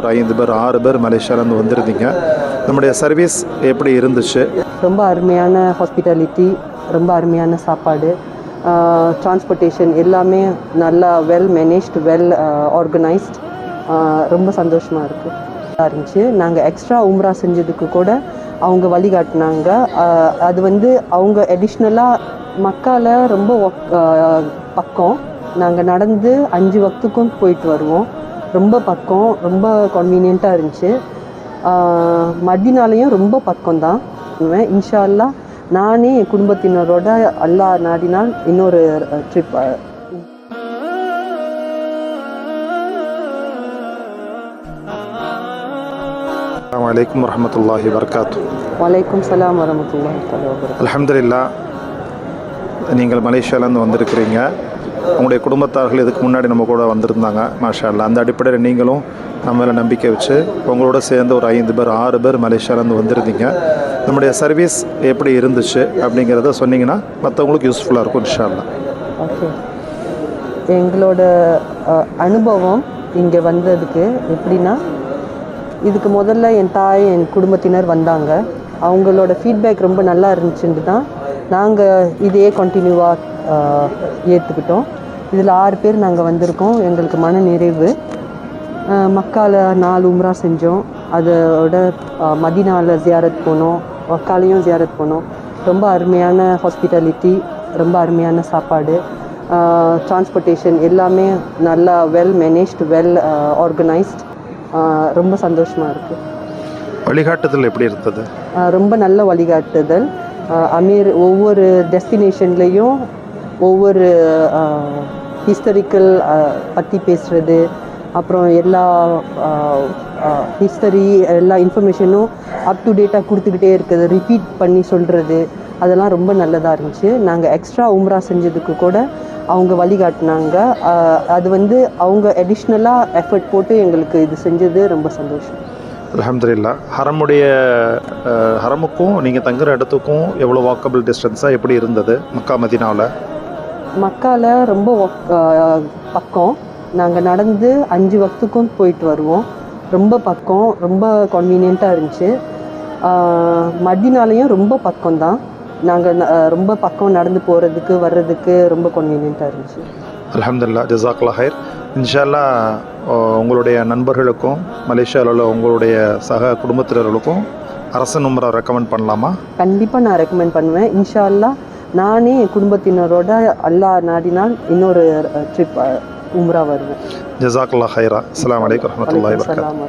ஒரு 5 பேர் 6 பேர் மலேசியாவிலேருந்து வந்திருந்தீங்க. நம்முடைய சர்வீஸ் எப்படி இருந்துச்சு? ரொம்ப அருமையான ஹாஸ்பிட்டாலிட்டி, ரொம்ப அருமையான சாப்பாடு, டிரான்ஸ்போர்ட்டேஷன் எல்லாமே நல்லா வெல் மேனேஜ்டு, வெல் ஆர்கனைஸ்ட். ரொம்ப சந்தோஷமாக இருந்துச்சு. நாங்கள் எக்ஸ்ட்ரா உம்ரா செஞ்சதுக்கு கூட அவங்க வழிகாட்டினாங்க. அது அவங்க அடிஷ்னலாக மக்கால ரொம்ப பக்கம், நாங்கள் நடந்து 5 வக்துக்கும் போயிட்டு வருவோம். ரொம்ப பக்கம், ரொம்ப கன்வீனியண்ட்டாக இருந்துச்சு. மதினாலையும் ரொம்ப பக்கம்தான். இன்ஷா அல்லாஹ் நானே என் குடும்பத்தினரோட அல்லாஹ் நாடினால் இன்னொரு ட்ரிப். அஸ்ஸலாமு அலைக்கும் வரஹ்மத்துல்லாஹி வபரகாத்துஹு. வலைக்கும் சலாம் வரஹ்மத்துல்லாஹி வபரகாத்துஹு. அல்ஹம்துலில்லாஹ், நீங்கள் மலேசியாவிலேருந்து வந்திருக்கிறீங்க. உங்களுடைய குடும்பத்தார்கள் இதுக்கு முன்னாடி நம்ம கூட வந்திருந்தாங்க. மாஷா அல்லாஹ். அந்த அடிப்படையில் நீங்களும் நம்ம மேலே நம்பிக்கை வச்சு உங்களோட சேர்ந்து ஒரு 5 பேர் 6 பேர் மலேசியாவிலேருந்து வந்திருந்தீங்க. நம்முடைய சர்வீஸ் எப்படி இருந்துச்சு அப்படிங்கிறத சொன்னீங்கன்னா மற்றவங்களுக்கு யூஸ்ஃபுல்லாக இருக்கும் இன்ஷா அல்லாஹ். ஓகே, எங்களோட அனுபவம் இங்கே வந்ததுக்கு எப்படின்னா, இதுக்கு முதல்ல என் தாய், என் குடும்பத்தினர் வந்தாங்க. அவங்களோட ஃபீட்பேக் ரொம்ப நல்லா இருந்துச்சுன்னு தான் நாங்கள் இதையே கண்டினியூவாக ஏற்றுக்கிட்டோம். இதில் 6 பேர் நாங்கள் வந்திருக்கோம். எங்களுக்கு மன நிறைவு. மக்கால 4 உம்ரா செஞ்சோம். அதோட மதினாவில் ஜியாரத் போனோம், மக்காலையும் ஜியாரத் போனோம். ரொம்ப அருமையான ஹாஸ்பிட்டாலிட்டி, ரொம்ப அருமையான சாப்பாடு, டிரான்ஸ்போர்ட்டேஷன் எல்லாமே நல்லா வெல் மேனேஜ்டு, வெல் ஆர்கனைஸ்ட். ரொம்ப சந்தோஷமாக இருக்குது. வழிகாட்டுதல் எப்படி இருந்தது? ரொம்ப நல்ல வழிகாட்டுதல். அமீர் ஒவ்வொரு டெஸ்டினேஷன்லேயும் ஒவ்வொரு ஹிஸ்டரிக்கல் பற்றி பேசுகிறது, அப்புறம் எல்லா ஹிஸ்டரி எல்லா இன்ஃபர்மேஷனும் அப் டு டேட்டாக கொடுத்துக்கிட்டே இருக்குது, ரிப்பீட் பண்ணி சொல்கிறது, அதெல்லாம் ரொம்ப நல்லதாக இருந்துச்சு. நாங்கள் எக்ஸ்ட்ரா உம்ரா செஞ்சதுக்கு கூட அவங்க வழிகாட்டினாங்க. அது அவங்க அடிஷ்னலாக எஃபர்ட் போட்டு எங்களுக்கு இது செஞ்சது ரொம்ப சந்தோஷம். அல்ஹம்துலில்லாஹ். ஹரமுக்கும் நீங்கள் தங்குற இடத்துக்கும் எவ்வளோ வாக்கபிள் டிஸ்டன்ஸாக எப்படி இருந்தது மக்கா மதீனாவில்? மக்கால ரொம்ப பக்கம், நாங்கள் நடந்து 5 வக்துக்கும் போயிட்டு வருவோம். ரொம்ப பக்கம், ரொம்ப கன்வீனியண்ட்டாக இருந்துச்சு. மதினாலையும் ரொம்ப பக்கம்தான். நாங்கள் ரொம்ப பக்கம் நடந்து போகிறதுக்கு வர்றதுக்கு ரொம்ப கன்வீனியண்ட்டாக இருந்துச்சு. அல்ஹம்துலில்லாஹ், ஜஸாக்கல்லாஹ் ஹைர். இன்ஷா அல்லாஹ் உங்களுடைய நண்பர்களுக்கும் மலேசியாவில் உள்ள உங்களுடைய சக குடும்பத்தினர்களுக்கும் அரசன் உம்ரா ரெக்கமெண்ட் பண்ணலாமா? கண்டிப்பாக நான் ரெக்கமெண்ட் பண்ணுவேன். இன்ஷா அல்லாஹ் நானே என் குடும்பத்தினரோட அல்லாஹ் நாடினால் இன்னொரு ட்ரிப் உம்ரா வருவேன். ஜஸாக்கல்லாஹ் ஹைரா. அஸ்ஸலாமு அலைக்கும் வரஹ்மத்துல்லாஹி வபரகாத்துஹு.